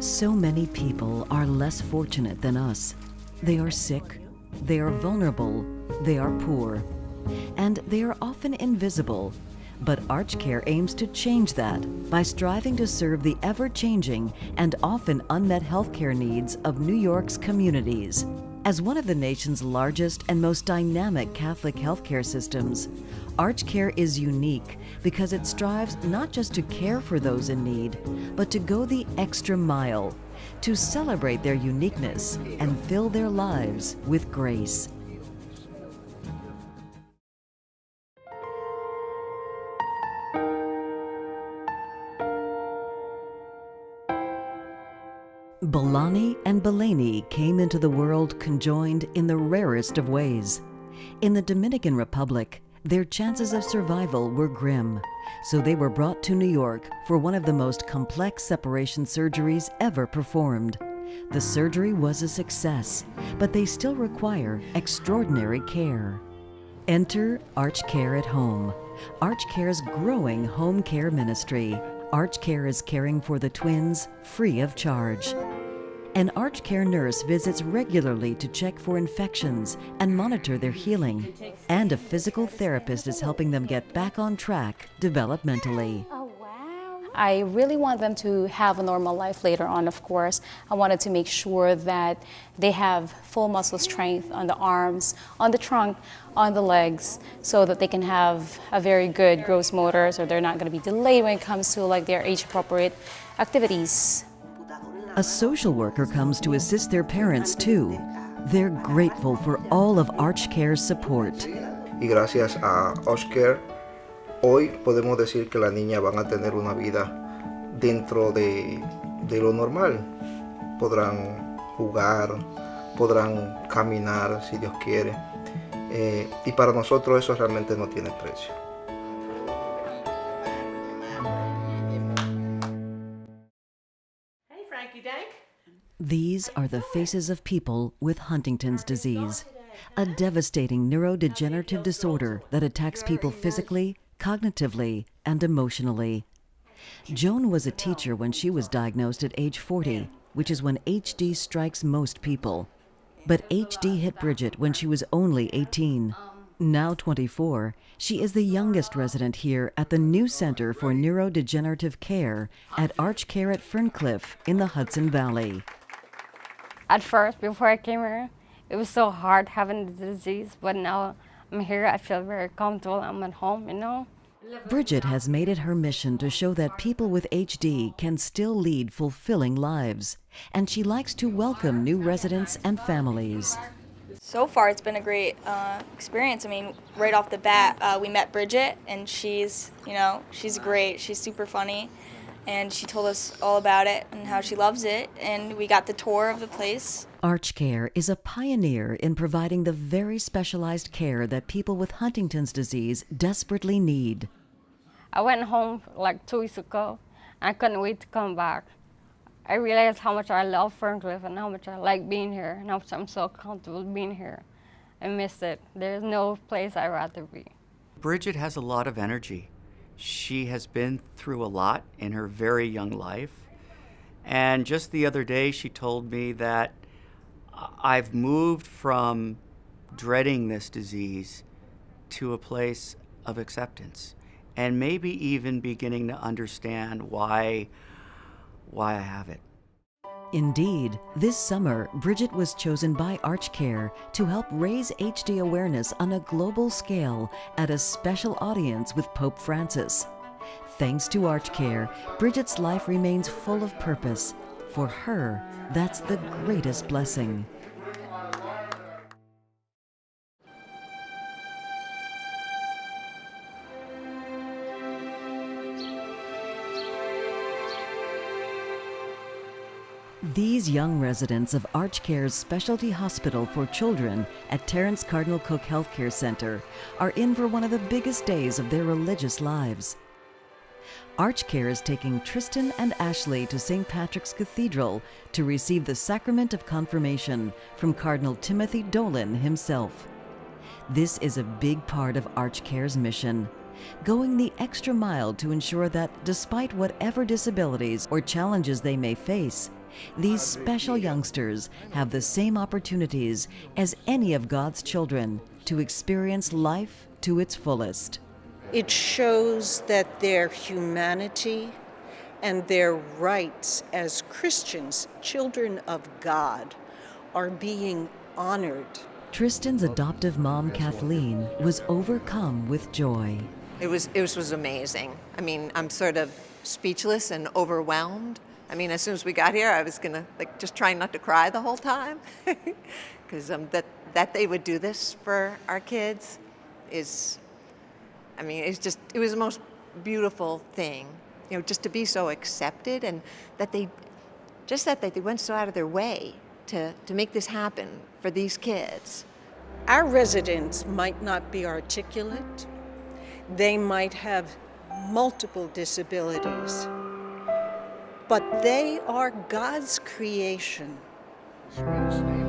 So many people are less fortunate than us. They are sick, they are vulnerable, they are poor, and they are often invisible. But ArchCare aims to change that by striving to serve the ever-changing and often unmet healthcare needs of New York's communities. As one of the nation's largest and most dynamic Catholic healthcare systems, ArchCare is unique because it strives not just to care for those in need, but to go the extra mile, to celebrate their uniqueness and fill their lives with grace. Belani and Bellini came into the world conjoined in the rarest of ways. In the Dominican Republic, their chances of survival were grim, so they were brought to New York for one of the most complex separation surgeries ever performed. The surgery was a success, but they still require extraordinary care. Enter ArchCare at Home, ArchCare's growing home care ministry. ArchCare is caring for the twins free of charge. An ArchCare nurse visits regularly to check for infections and monitor their healing. And a physical therapist is helping them get back on track developmentally. I really want them to have a normal life later on, of course. I wanted to make sure that they have full muscle strength on the arms, on the trunk, on the legs, so that they can have a very good gross motor, so they're not going to be delayed when it comes to like their age-appropriate activities. A social worker comes to assist their parents too. They're grateful for all of ArchCare's support. Y gracias a ArchCare, hoy podemos decir que las niñas van a tener una vida dentro de lo normal. Podrán jugar, podrán caminar si Dios quiere. Y para nosotros eso realmente no tiene precio. These are the faces of people with Huntington's disease, a devastating neurodegenerative disorder that attacks people physically, cognitively, and emotionally. Joan was a teacher when she was diagnosed at age 40, which is when HD strikes most people. But HD hit Bridget when she was only 18. Now 24, she is the youngest resident here at the new Center for Neurodegenerative Care at ArchCare at Ferncliff in the Hudson Valley. At first, before I came here, it was so hard having the disease, but now I'm here, I feel very comfortable, I'm at home, you know. Bridget has made it her mission to show that people with HD can still lead fulfilling lives, and she likes to welcome new residents and families. So far, it's been a great experience. I mean, right off the bat, we met Bridget, and she's great. She's super funny, and she told us all about it and how she loves it, and we got the tour of the place. ArchCare is a pioneer in providing the very specialized care that people with Huntington's disease desperately need. I went home like 2 weeks ago. I couldn't wait to come back. I realized how much I love Ferncliff and how much I like being here and how much I'm so comfortable being here. I miss it. There's no place I'd rather be. Bridget has a lot of energy. She has been through a lot in her very young life. And just the other day, she told me that I've moved from dreading this disease to a place of acceptance and maybe even beginning to understand why I have it. Indeed, this summer, Bridget was chosen by ArchCare to help raise HD awareness on a global scale at a special audience with Pope Francis. Thanks to ArchCare, Bridget's life remains full of purpose. For her, that's the greatest blessing. These young residents of ArchCare's Specialty Hospital for Children at Terrence Cardinal Cook Healthcare Center are in for one of the biggest days of their religious lives. ArchCare is taking Tristan and Ashley to St. Patrick's Cathedral to receive the sacrament of confirmation from Cardinal Timothy Dolan himself. This is a big part of ArchCare's mission, going the extra mile to ensure that despite whatever disabilities or challenges they may face, these special youngsters have the same opportunities as any of God's children to experience life to its fullest. It shows that their humanity and their rights as Christians, children of God, are being honored. Tristan's adoptive mom, Kathleen, was overcome with joy. It was amazing. I mean, I'm sort of speechless and overwhelmed. I mean, as soon as we got here, I was gonna just trying not to cry the whole time, because that they would do this for our kids is, I mean, it was the most beautiful thing, just to be so accepted, and that they went so out of their way to make this happen for these kids. Our residents might not be articulate. They might have multiple disabilities, but they are God's creation. Sweetest name.